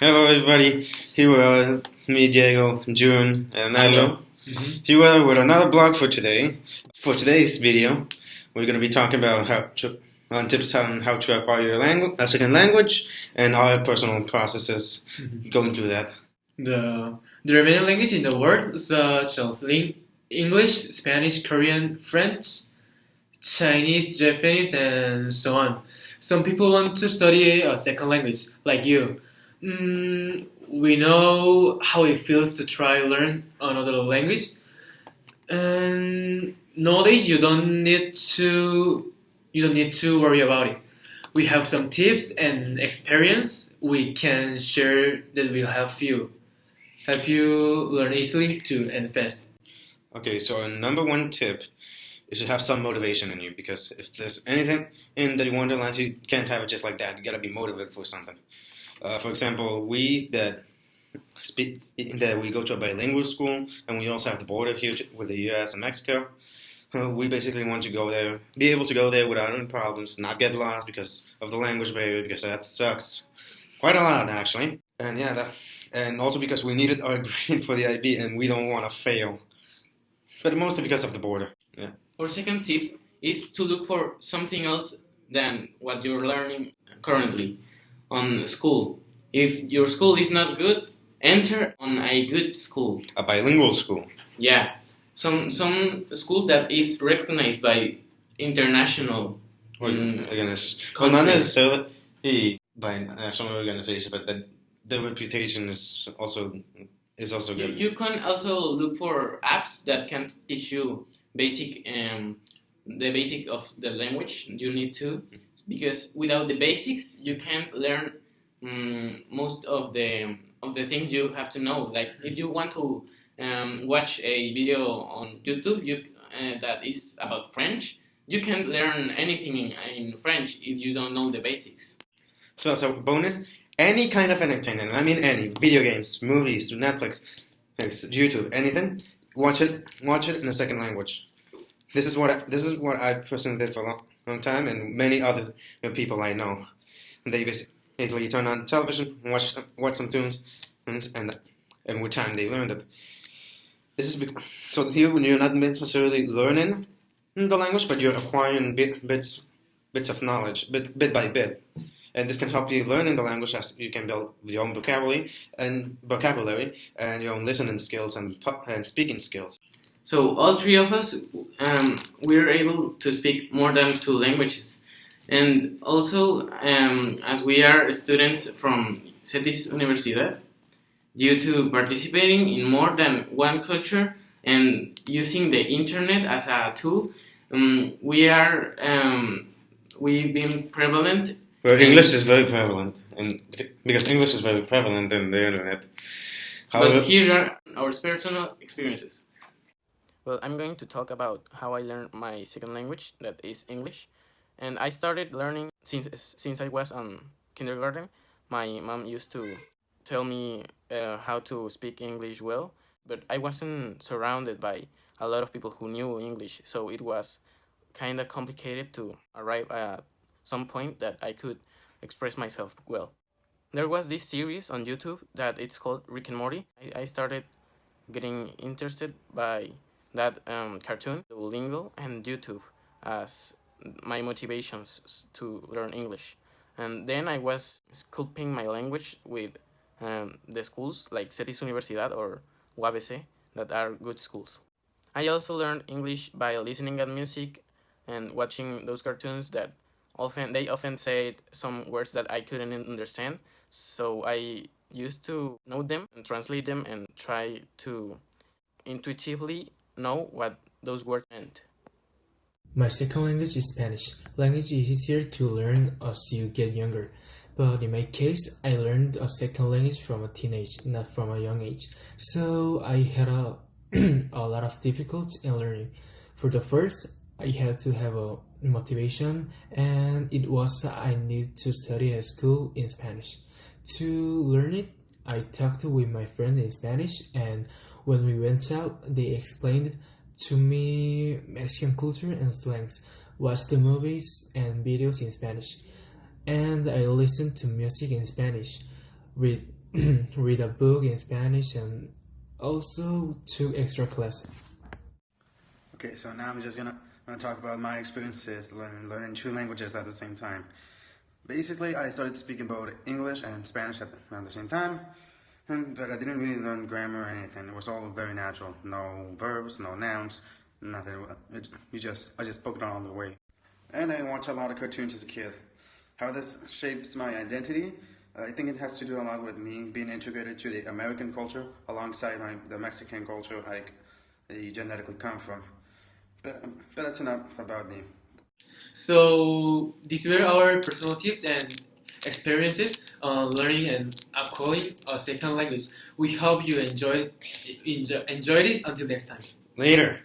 Hello, everybody. Here we are, me, Diego, Jun, and Aldo. Here we are with another blog for today. For today's video, we're going to be talking about tips on how to acquire a second language and our personal processes going through that. The remaining languages in the world, such as English, Spanish, Korean, French, Chinese, Japanese, and so on. Some people want to study a second language, like you. We know how it feels to try learn another language, and nowadays you don't need to worry about it. We have some tips and experience we can share that will help you learn easily too and fast. Okay, so number one tip is to have some motivation in you, because if there's anything in that you want to learn, you can't have it just like that. You gotta be motivated for something. For example, we go to a bilingual school, and we also have the border here with the U.S. and Mexico. We basically want to go there, be able to go there without any problems, not get lost because of the language barrier, because that sucks quite a lot actually. And and also because we needed our grade for the IB, and we don't want to fail. But mostly because of the border. Yeah. Our second tip is to look for something else than what you're learning currently on school. If your school is not good, enter on a good school. A bilingual school. Yeah. Some school that is recognized by international countries. Well, not necessarily by national organization, but that the reputation is also good. You can also look for apps that can teach you the basic of the language you need to, because without the basics you can't learn most of the things you have to know. Like if you want to watch a video on YouTube that is about French, you can't learn anything in French if you don't know the basics. So bonus, any kind of entertainment, I mean any, video games, movies, Netflix, YouTube, anything, watch it in a second language. This is what I personally did for a long time, and many other people I know. They basically turn on television, watch some tunes, and with time they learned it. So here when you're not necessarily learning the language, but you're acquiring bits of knowledge, bit by bit. And this can help you learn in the language, as you can build your own vocabulary and your own listening skills and speaking skills. So all three of us, we're able to speak more than 2 languages. And also, as we are students from CETIS Universidad, due to participating in more than one culture and using the internet as a tool, we've been prevalent. Well, English is very prevalent, and because English is very prevalent in the internet. However, but here are our personal experiences. Well, I'm going to talk about how I learned my second language, that is English. And I started learning since I was on kindergarten. My mom used to tell me how to speak English well, but I wasn't surrounded by a lot of people who knew English, so it was kind of complicated to arrive at some point that I could express myself well. There was this series on YouTube that it's called Rick and Morty. I started getting interested by that cartoon, Duolingo, and YouTube as my motivations to learn English. And then I was sculpting my language with the schools like CETIS Universidad or UABC that are good schools. I also learned English by listening at music and watching those cartoons that they often said some words that I couldn't understand, so I used to know them and translate them and try to intuitively know what those words meant. My second language is Spanish. Language is easier to learn as you get younger, but in my case, I learned a second language from a teenage, not from a young age. So I had a lot of difficulty in learning. For the first, I had to have a motivation, and it was I need to study at school in Spanish. To learn it, I talked with my friend in Spanish, and when we went out, they explained to me Mexican culture and slangs, watched the movies and videos in Spanish, and I listened to music in Spanish. read read a book in Spanish, and also took extra classes. Okay, so now I'm just gonna talk about my experiences learning two languages at the same time. Basically, I started speaking both English and Spanish around the same time, but I didn't really learn grammar or anything. It was all very natural. No verbs, no nouns, nothing. I just spoke it all the way. And I watched a lot of cartoons as a kid. How this shapes my identity, I think it has to do a lot with me being integrated to the American culture alongside the Mexican culture I genetically come from. But that's enough about me. So these were our personal tips and experiences on learning and acquiring a second language. We hope you enjoyed it. Until next time. Later.